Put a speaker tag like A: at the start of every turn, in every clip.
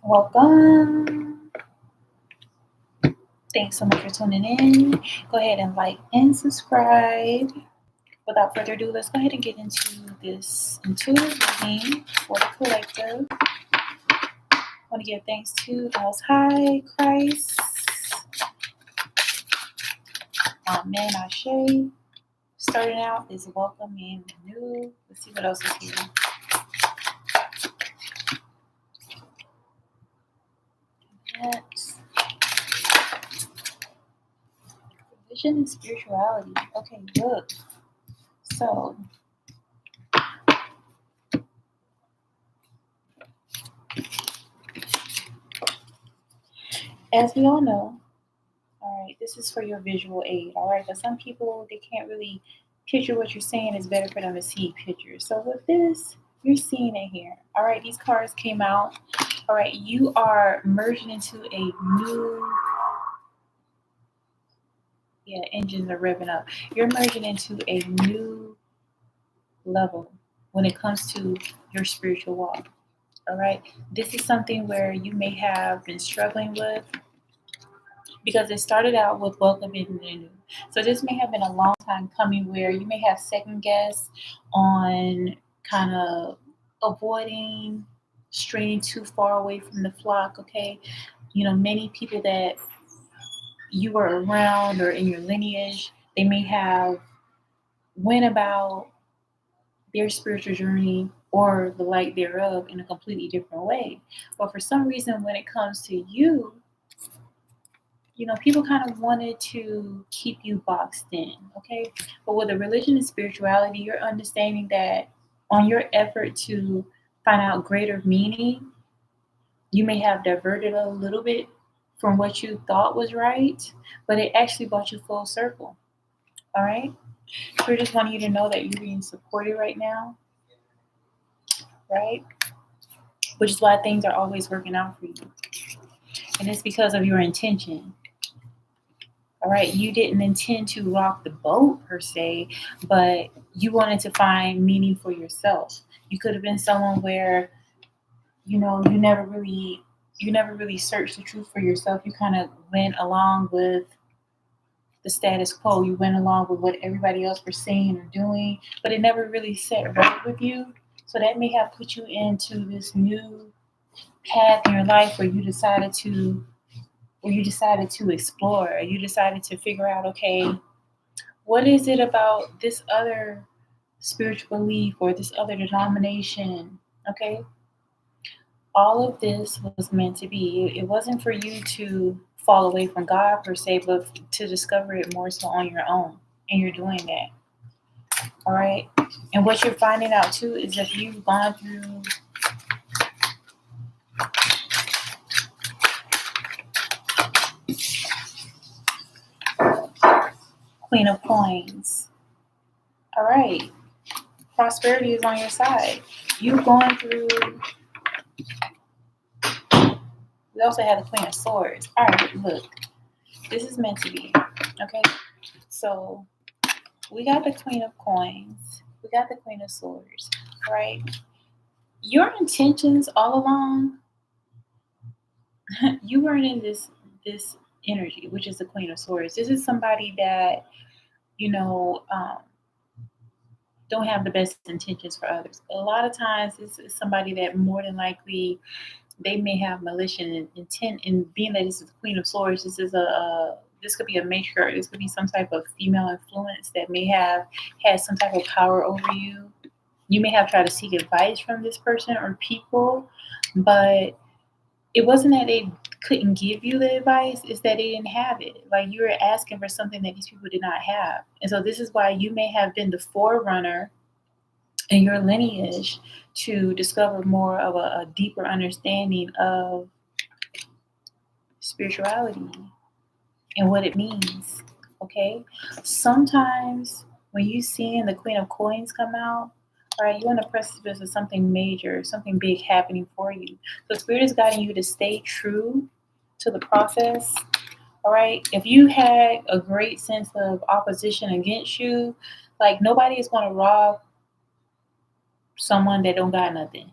A: Welcome. Thanks so much for tuning in. Go ahead and like and subscribe. Without further ado, let's go ahead and get into this intuitive reading for the collective. I want to give thanks to the Most High, Christ, Amen, Ashe. Starting out is welcome and new. Let's see what else is here. That's vision and spirituality. Okay, good. So, as we all know, all right, this is for your visual aid. All right, but some people they can't really picture what you're saying. It's better for them to see pictures. So with this, you're seeing it here. All right, these cards came out. All right, you are merging into a new. Yeah, engines are revving up. You're merging into a new level when it comes to your spiritual walk. All right, this is something where you may have been struggling with because it started out with welcoming the new. So this may have been a long time coming where you may have second guess on kind of avoiding straying too far away from the flock. Okay, many people that you were around or in your lineage, they may have went about their spiritual journey or the light thereof in a completely different way. But for some reason, when it comes to you, people kind of wanted to keep you boxed in, okay? But with the religion and spirituality, you're understanding that on your effort to find out greater meaning, you may have diverted a little bit from what you thought was right, but it actually brought you full circle, all right? So we just want you to know that you're being supported right now, right? Which is why things are always working out for you. And it's because of your intention. All right, you didn't intend to rock the boat per se, but you wanted to find meaning for yourself. You could have been someone where, you never really searched the truth for yourself. You kind of went along with the status quo. You went along with what everybody else was saying or doing, but it never really set right with you. So that may have put you into this new path in your life where you decided to explore. You decided to figure out, okay, what is it about this other spiritual belief or this other denomination? Okay, all of this was meant to be. It wasn't for you to fall away from God per se, but to discover it more so on your own. And you're doing that. All right. And what you're finding out too is if you've gone through Queen of Coins. All right. Prosperity is on your side. You've gone through. We also have the Queen of Swords. All right, look. This is meant to be. Okay. So we got the Queen of Coins. We got the Queen of Swords. Right? Your intentions all along, you weren't in this energy, which is the Queen of Swords. This is somebody that, you know, um, don't have the best intentions for others. A lot of times, this is somebody that more than likely they may have malicious intent. And being that this is the Queen of Swords, this could be a matriarch. This could be some type of female influence that may have had some type of power over you. You may have tried to seek advice from this person or people, but it wasn't that they couldn't give you the advice, it's that they didn't have it. Like you were asking for something that these people did not have. And so this is why you may have been the forerunner in your lineage to discover more of a deeper understanding of spirituality and what it means. Okay? Sometimes when you seeing the Queen of Coins come out, all right, you're on the precipice of something major, something big happening for you. So Spirit is guiding you to stay true to the process. All right. If you had a great sense of opposition against you, like nobody is going to rob someone that don't got nothing.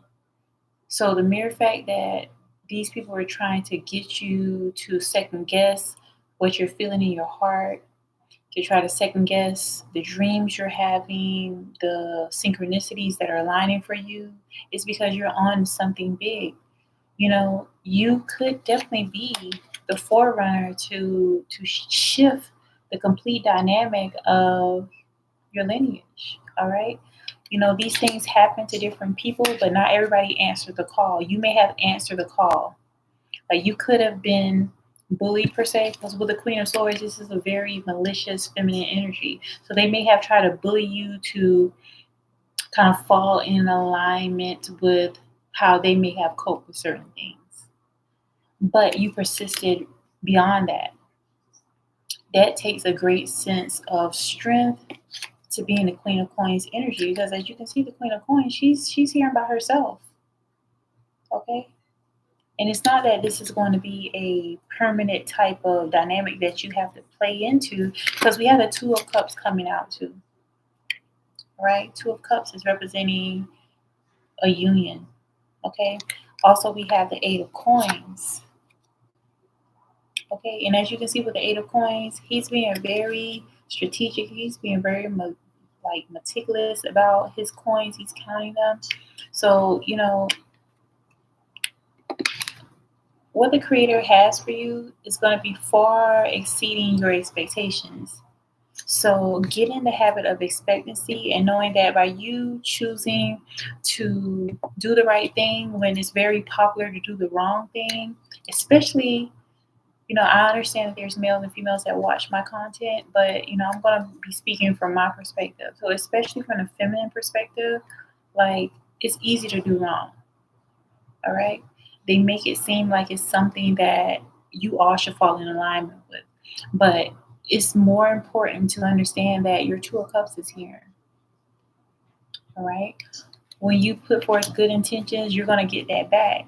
A: So the mere fact that These people are trying to get you to second guess what you're feeling in your heart, to try to second guess the dreams you're having, the synchronicities that are aligning for you. It's because you're on something big. You could definitely be the forerunner to shift the complete dynamic of your lineage. All right. These things happen to different people, but not everybody answered the call. You may have answered the call. Like, you could have been bullied per se, because with the Queen of Swords, this is a very malicious feminine energy. So they may have tried to bully you to kind of fall in alignment with how they may have coped with certain things. But you persisted beyond that. That takes a great sense of strength to be in the Queen of Coins energy, because as you can see, the Queen of Coins, she's here by herself. Okay? And it's not that this is going to be a permanent type of dynamic that you have to play into, because we have the Two of Cups coming out too. Right? Two of Cups is representing a union. Okay? Also, we have the Eight of Coins. Okay? And as you can see with the Eight of Coins, he's being very strategic. He's being very meticulous about his coins. He's counting them. So, what the creator has for you is going to be far exceeding your expectations. So get in the habit of expectancy and knowing that by you choosing to do the right thing when it's very popular to do the wrong thing, especially, I understand that there's males and females that watch my content, but, I'm going to be speaking from my perspective. So especially from the feminine perspective, like, it's easy to do wrong. All right. They make it seem like it's something that you all should fall in alignment with. But it's more important to understand that your Two of Cups is here. All right. When you put forth good intentions, you're going to get that back.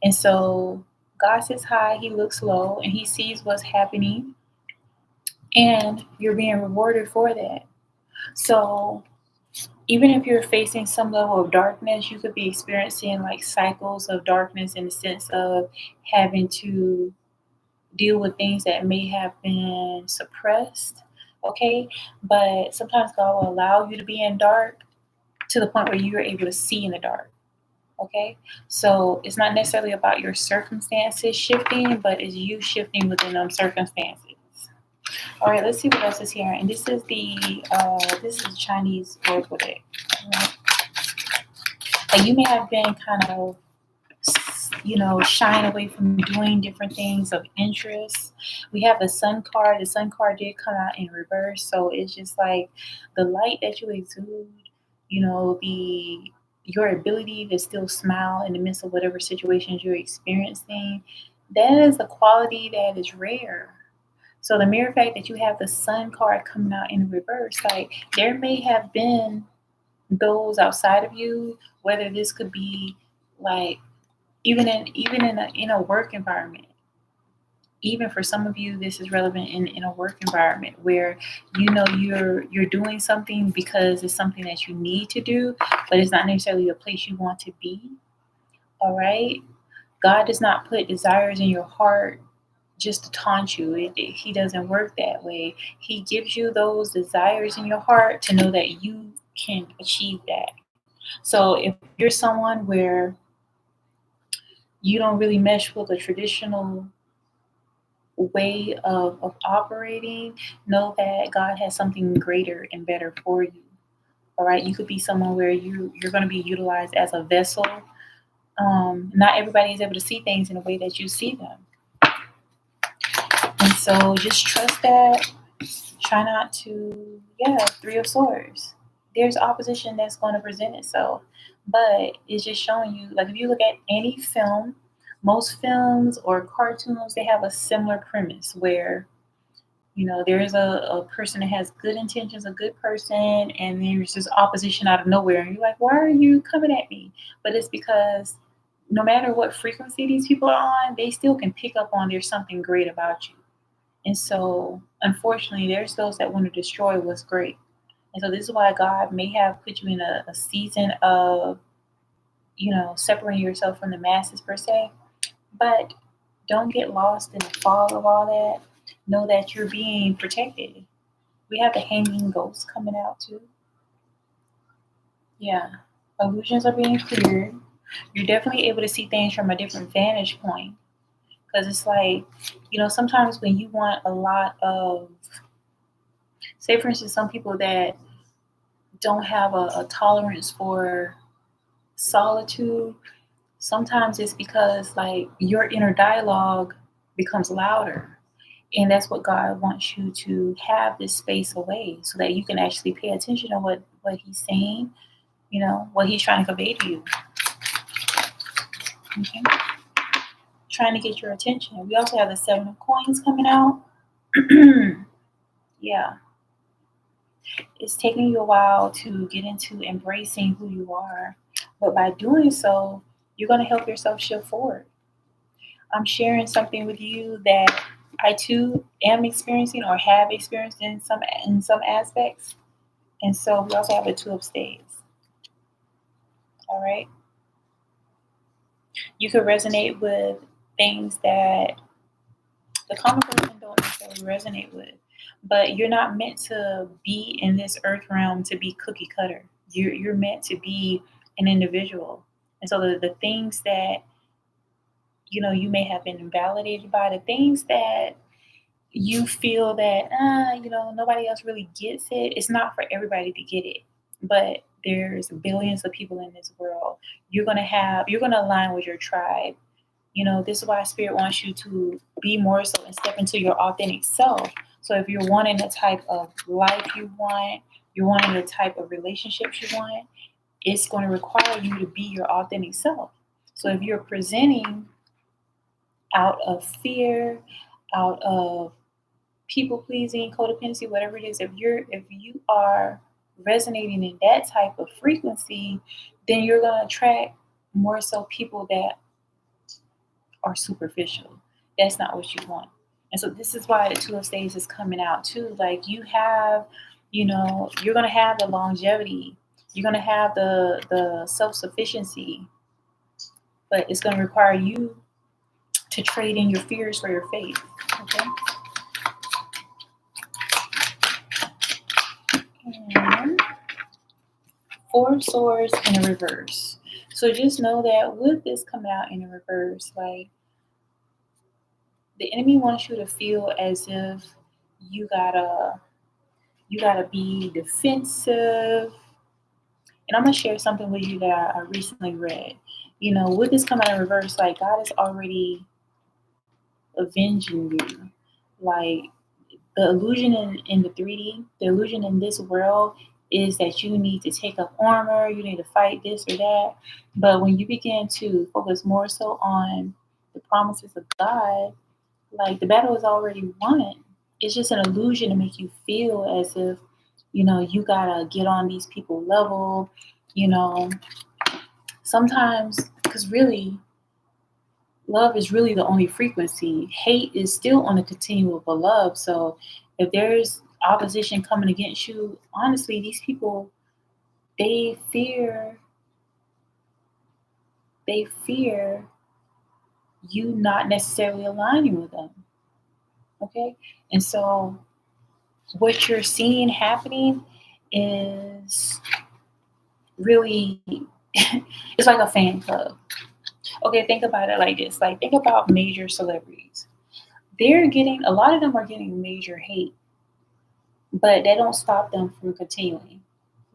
A: And so God sits high, he looks low, and he sees what's happening, and you're being rewarded for that. So even if you're facing some level of darkness, you could be experiencing like cycles of darkness in the sense of having to deal with things that may have been suppressed. Okay. But sometimes God will allow you to be in dark to the point where you're able to see in the dark. Okay. So it's not necessarily about your circumstances shifting, but it's you shifting within them circumstances. All right, let's see what else is here. And this is Chinese Oracle deck. All right. Like, you may have been kind of, shying away from doing different things of interest. We have the Sun card. The Sun card did come out in reverse, so it's just like the light that you exude. The your ability to still smile in the midst of whatever situations you're experiencing. That is a quality that is rare. So the mere fact that you have the Sun card coming out in reverse, like, there may have been those outside of you, whether this could be like even in a work environment. Even for some of you, this is relevant in a work environment where you're doing something because it's something that you need to do, but it's not necessarily a place you want to be. All right. God does not put desires in your heart just to taunt you. He doesn't work that way. He gives you those desires in your heart to know that you can achieve that. So if you're someone where you don't really mesh with a traditional way of operating, know that God has something greater and better for you. All right. You could be someone where you're going to be utilized as a vessel. Not everybody is able to see things in the way that you see them. And so just trust that. Try not to, yeah, Three of Swords. There's opposition that's going to present itself. But it's just showing you, like, if you look at any film, most films or cartoons, they have a similar premise where, there is a person that has good intentions, a good person, and there's just opposition out of nowhere. And you're like, why are you coming at me? But it's because no matter what frequency these people are on, they still can pick up on there's something great about you. And so, unfortunately, there's those that want to destroy what's great. And so, this is why God may have put you in a season of, separating yourself from the masses per se, But don't get lost in the fog of all that. Know that you're being protected. We have the hanging ghost coming out too. Yeah. Illusions are being cleared. You're definitely able to see things from a different vantage point. Because it's like, sometimes when you want a lot of, say, for instance, some people that don't have a tolerance for solitude, sometimes it's because, like, your inner dialogue becomes louder. And that's what God wants you to have this space away so that you can actually pay attention to what He's saying, what He's trying to convey to you. Okay? Trying to get your attention. We also have the Seven of Coins coming out. Yeah. It's taking you a while to get into embracing who you are. But by doing so, you're going to help yourself shift forward. I'm sharing something with you that I too am experiencing or have experienced in some aspects. And so we also have the Two of Spades. All right. You could resonate with things that the common person don't necessarily resonate with. But you're not meant to be in this earth realm to be cookie cutter. You're meant to be an individual. And so the things that you may have been invalidated by, the things that you feel that nobody else really gets it. It's not for everybody to get it, but there's billions of people in this world. You're gonna align with your tribe. This is why Spirit wants you to be more so and step into your authentic self. So if you're wanting the type of life you want, you're wanting the type of relationships you want, it's going to require you to be your authentic self. So if you're presenting out of fear, out of people pleasing, codependency, whatever it is, if you are resonating in that type of frequency, then you're going to attract more so people that are superficial. That's not what you want. And so this is why the Two of Spades is coming out too. Like you're gonna have the longevity, you're gonna have the self-sufficiency, but it's gonna require you to trade in your fears for your faith. Okay. And Four of Swords in a reverse. So just know that with this coming out in a reverse, like the enemy wants you to feel as if you gotta you gotta be defensive. And I'm gonna share something with you that I recently read. With this coming out in reverse, like God is already avenging you. Like the illusion in the 3D, the illusion in this world is that you need to take up armor, you need to fight this or that. But when you begin to focus more so on the promises of God, like the battle is already won. It's just an illusion to make you feel as if, you gotta get on these people level, you know. Sometimes, because really, love is really the only frequency. Hate is still on the continuum of love. So if there's opposition coming against you, honestly, these people, they fear they fear you not necessarily aligning with them. Okay? And so what you're seeing happening is really it's like a fan club. Okay, think about it like this. Like think about major celebrities. They're getting a lot of them are getting major hate, but that don't stop them from continuing.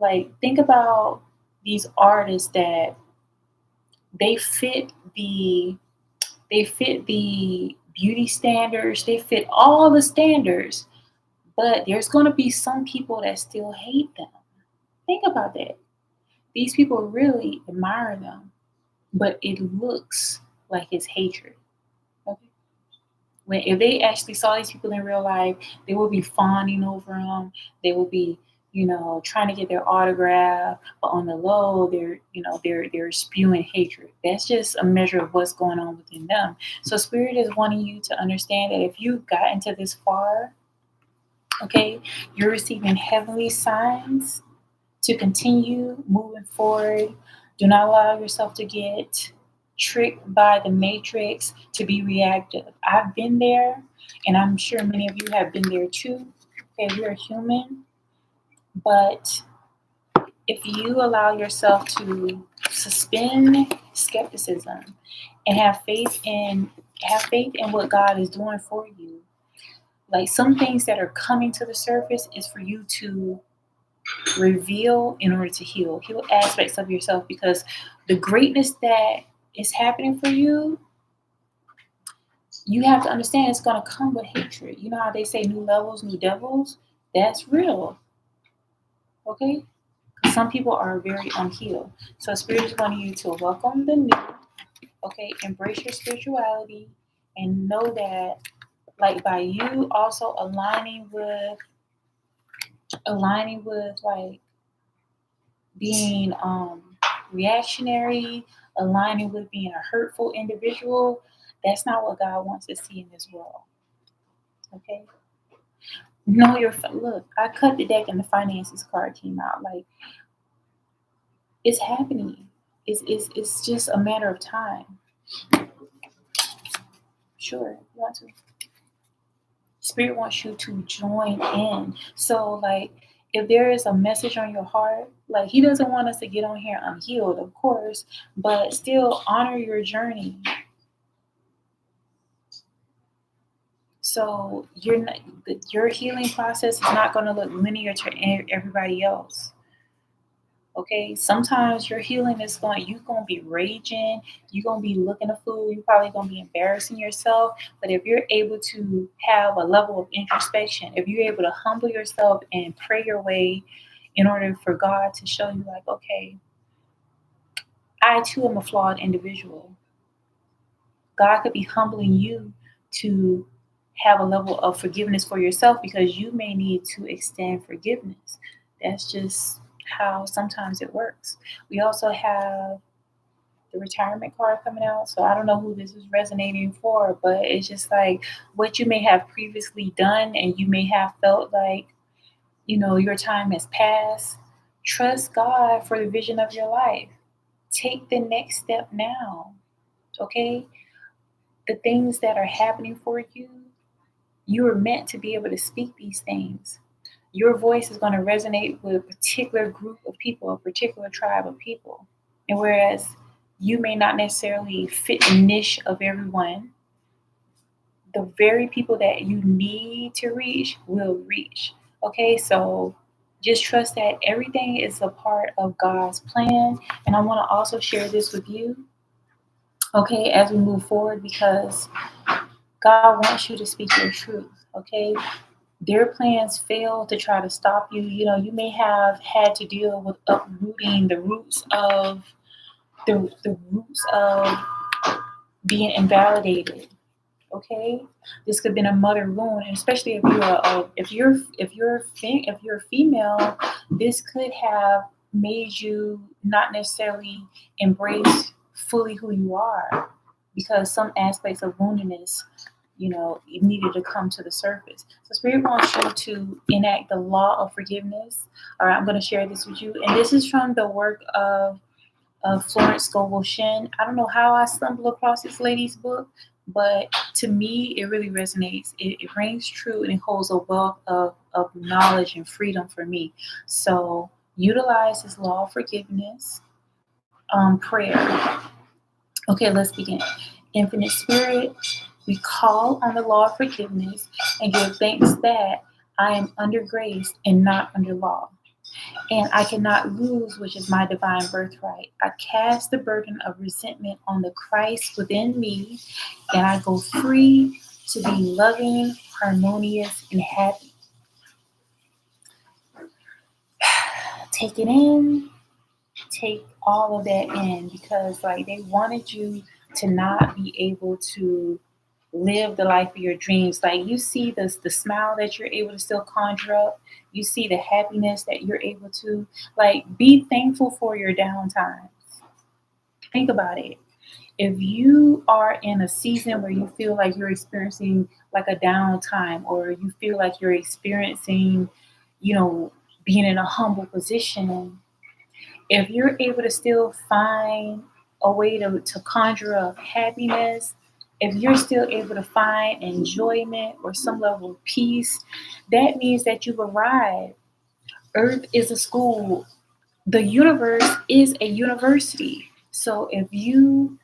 A: Like think about these artists that they fit the they fit the beauty standards, they fit all the standards, but there's going to be some people that still hate them. Think about that. These people really admire them, but it looks like it's hatred. Okay? When if they actually saw these people in real life, they would be fawning over them. They would be, trying to get their autograph, but on the low, they're spewing hatred. That's just a measure of what's going on within them. So Spirit is wanting you to understand that if you got into this far, okay, you're receiving heavenly signs to continue moving forward. Do not allow yourself to get tricked by the matrix to be reactive. I've been there, and I'm sure many of you have been there too. Okay, we're human, but if you allow yourself to suspend skepticism and have faith in what God is doing for you, like some things that are coming to the surface is for you to reveal in order to heal aspects of yourself, because the greatness that is happening for you, you have to understand it's going to come with hatred. You know how they say new levels, new devils? That's real. Okay? Some people are very unhealed. So Spirit is wanting you to welcome the new, okay? Embrace your spirituality and know that, like, by you also aligning with like being reactionary, aligning with being a hurtful individual, that's not what God wants to see in this world. Okay? Know your look. I cut the deck and the finances card came out. Like, it's happening. It's just a matter of time. Sure, you want to. Spirit wants you to join in. So, like, if there is a message on your heart, like, He doesn't want us to get on here unhealed, of course, but still honor your journey. So your healing process is not going to look linear to everybody else. Okay, sometimes your healing is you're gonna be raging, you're gonna be looking a fool, you're probably gonna be embarrassing yourself. But if you're able to have a level of introspection, if you're able to humble yourself and pray your way in order for God to show you, like, okay, I too am a flawed individual. God could be humbling you to have a level of forgiveness for yourself, because you may need to extend forgiveness. That's just how sometimes it works. We also have the retirement card coming out. So I don't know who this is resonating for, but it's just like what you may have previously done and you may have felt like, your time has passed. Trust God for the vision of your life. Take the next step now. Okay? The things that are happening for you, you are meant to be able to speak these things. Your voice is going to resonate with a particular group of people, a particular tribe of people. And whereas you may not necessarily fit the niche of everyone, the very people that you need to reach will reach. Okay, so just trust that everything is a part of God's plan. And I want to also share this with you, okay, as we move forward, because God wants you to speak your truth, okay? Their plans fail to try to stop you. You may have had to deal with uprooting the roots of being invalidated. Okay, this could have been a mother wound, and especially if you're female, this could have made you not necessarily embrace fully who you are, because some aspects of woundedness, it needed to come to the surface. So Spirit wants you to enact the law of forgiveness. All right, I'm going to share this with you, and this is from the work of Florence Scovel Shinn. I don't know how I stumbled across this lady's book, but to me, it really resonates. It rings true, and it holds a wealth of knowledge and freedom for me. So utilize this law of forgiveness. Prayer. Okay, let's begin. Infinite Spirit, we call on the law of forgiveness and give thanks that I am under grace and not under law. And I cannot lose, which is my divine birthright. I cast the burden of resentment on the Christ within me, and I go free to be loving, harmonious, and happy. Take it in. Take all of that in, because like they wanted you to not be able to live the life of your dreams. Like you see the smile that you're able to still conjure up. You see the happiness that you're able to, like, be thankful for your downtime. Think about it. If you are in a season where you feel like you're experiencing like a downtime, or you feel like you're experiencing, being in a humble position, if you're able to still find a way to conjure up happiness, if you're still able to find enjoyment or some level of peace, that means that you've arrived. Earth is a school. The universe is a university. So if you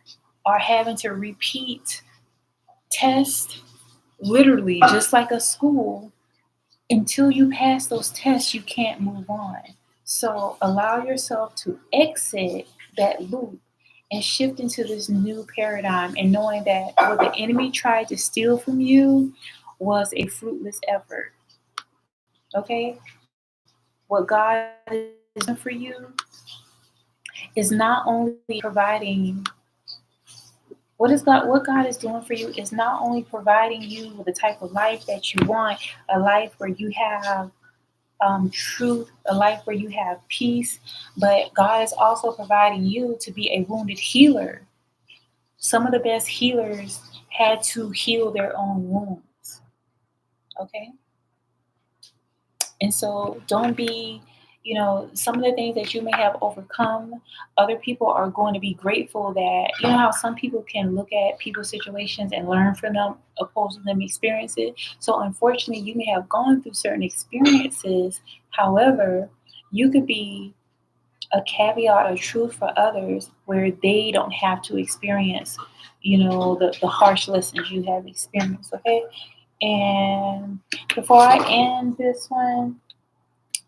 A: are having to repeat tests, literally just like a school, until you pass those tests, you can't move on. So allow yourself to exit that loop and shift into this new paradigm and knowing that what the enemy tried to steal from you was a fruitless effort. Okay? What God is doing for you is not only providing what God is doing for you is not only providing you with the type of life that you want, a life where you have truth, a life where you have peace, but God is also providing you to be a wounded healer. Some of the best healers had to heal their own wounds. Okay? And so don't be, some of the things that you may have overcome, other people are going to be grateful that, how some people can look at people's situations and learn from them opposed to them experience it. So unfortunately, you may have gone through certain experiences. However, you could be a caveat of truth for others where they don't have to experience, the harsh lessons you have experienced. Okay. And before I end this one,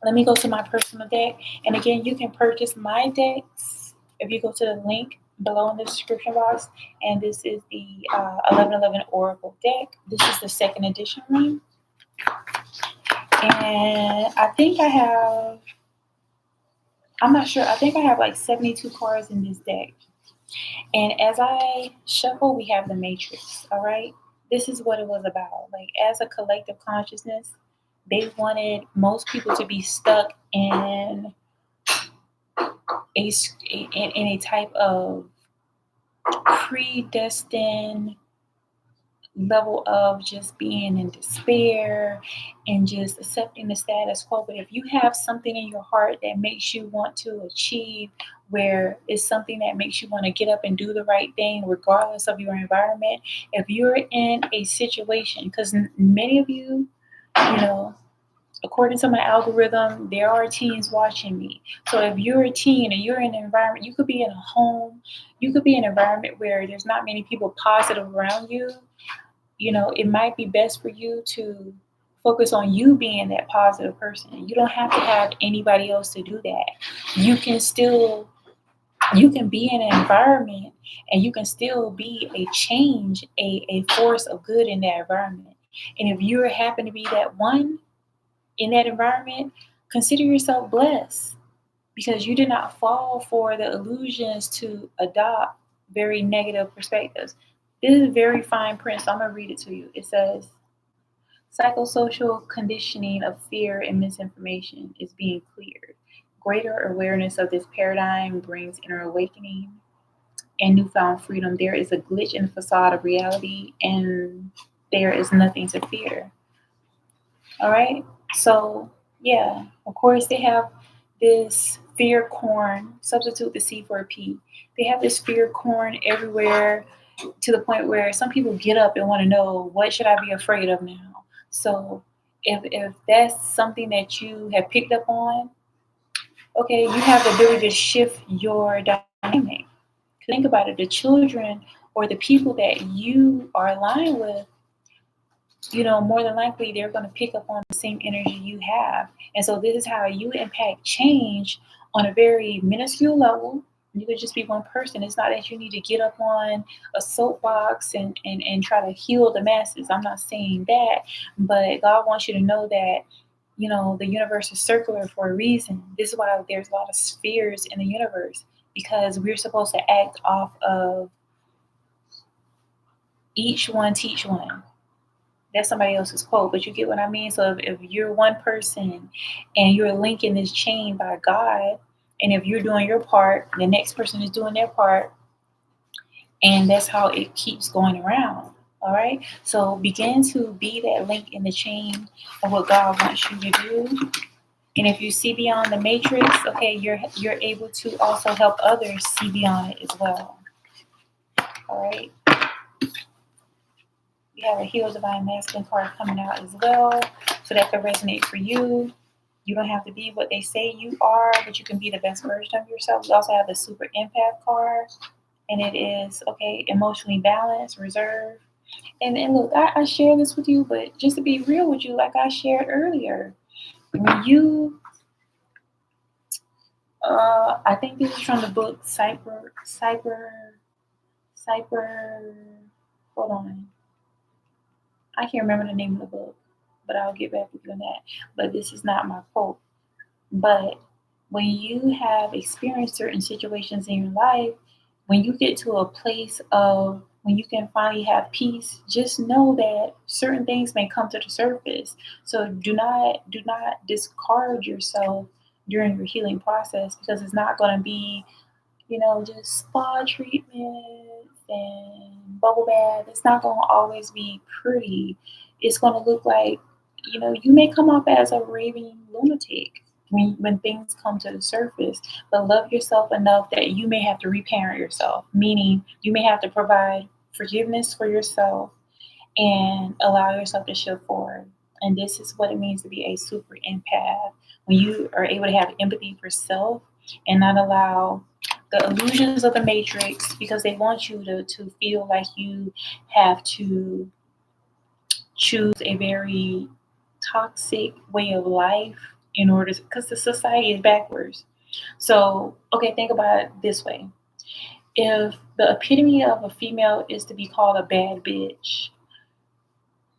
A: let me go to my personal deck. And again, you can purchase my decks if you go to the link below in the description box. And this is the 1111 Oracle deck. This is the second edition one. And I'm not sure, I think I have like 72 cards in this deck. And as I shuffle, we have the Matrix, all right? This is what it was about. Like, as a collective consciousness, they wanted most people to be stuck in a type of predestined level of just being in despair and just accepting the status quo. But if you have something in your heart that makes you want to achieve, where it's something that makes you want to get up and do the right thing regardless of your environment, if you're in a situation, because many of you, you know, according to my algorithm, there are teens watching me. So if you're a teen and you're in an environment, you could be in a home, you could be in an environment where there's not many people positive around you. It might be best for you to focus on you being that positive person. You don't have to have anybody else to do that. You can be in an environment and you can still be a change, a force of good in that environment. And if you happen to be that one in that environment, consider yourself blessed because you did not fall for the illusions to adopt very negative perspectives. This is very fine print, so I'm going to read it to you. It says, psychosocial conditioning of fear and misinformation is being cleared. Greater awareness of this paradigm brings inner awakening and newfound freedom. There is a glitch in the facade of reality, and there is nothing to fear. All right. So, yeah, of course, they have this fear corn, substitute the C for a P. They have this fear corn everywhere to the point where some people get up and want to know, what should I be afraid of now? So, if that's something that you have picked up on, okay, you have the ability to shift your dynamic. Think about it, the children or the people that you are aligned with, more than likely they're going to pick up on the same energy you have. And so this is how you impact change on a very minuscule level. You could just be one person. It's not that you need to get up on a soapbox and try to heal the masses. I'm not saying that, but God wants you to know that, the universe is circular for a reason. This is why there's a lot of spheres in the universe, because we're supposed to act off of each one teach one. That's somebody else's quote, but you get what I mean? So if you're one person and you're linking this chain by God, and if you're doing your part, the next person is doing their part, and that's how it keeps going around. All right? So begin to be that link in the chain of what God wants you to do. And if you see beyond the matrix, okay, you're able to also help others see beyond it as well. All right. We have a Heal Divine Masculine card coming out as well. So that could resonate for you. You don't have to be what they say you are, but you can be the best version of yourself. We also have the Super Empath card. And it is, okay, emotionally balanced, reserved. And look, I share this with you, but just to be real with you, like I shared earlier, when you, I think this is from the book Cyber, hold on. I can't remember the name of the book, but I'll get back with you on that. But this is not my quote. But when you have experienced certain situations in your life, when you get to a place of when you can finally have peace, just know that certain things may come to the surface. So do not discard yourself during your healing process, because it's not going to be, just spa treatments and bubble bath. It's not going to always be pretty. It's going to look like, you may come off as a raving lunatic when things come to the surface, but love yourself enough that you may have to reparent yourself, meaning you may have to provide forgiveness for yourself and allow yourself to shift forward. And this is what it means to be a super empath, when you are able to have empathy for self and not allow the illusions of the matrix, because they want you to feel like you have to choose a very toxic way of life in order to, because the society is backwards. So, okay, think about it this way. If the epitome of a female is to be called a bad bitch,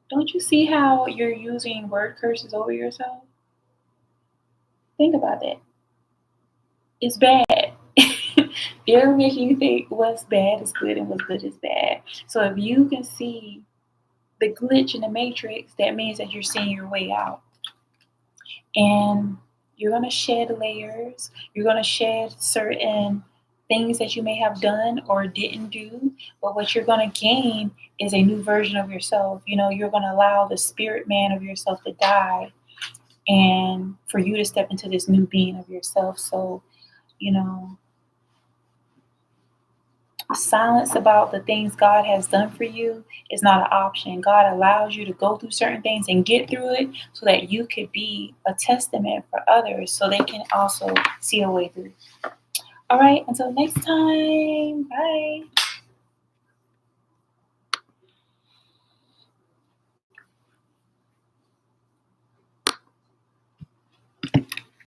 A: don't you see how you're using word curses over yourself? Think about that. It's bad. They're making you think what's bad is good and what's good is bad. So if you can see the glitch in the matrix, that means that you're seeing your way out. And you're going to shed layers. You're going to shed certain things that you may have done or didn't do. But what you're going to gain is a new version of yourself. You're going to allow the spirit man of yourself to die and for you to step into this new being of yourself. So, silence about the things God has done for you is not an option. God allows you to go through certain things and get through it so that you could be a testament for others so they can also see a way through. All right, until next time, bye.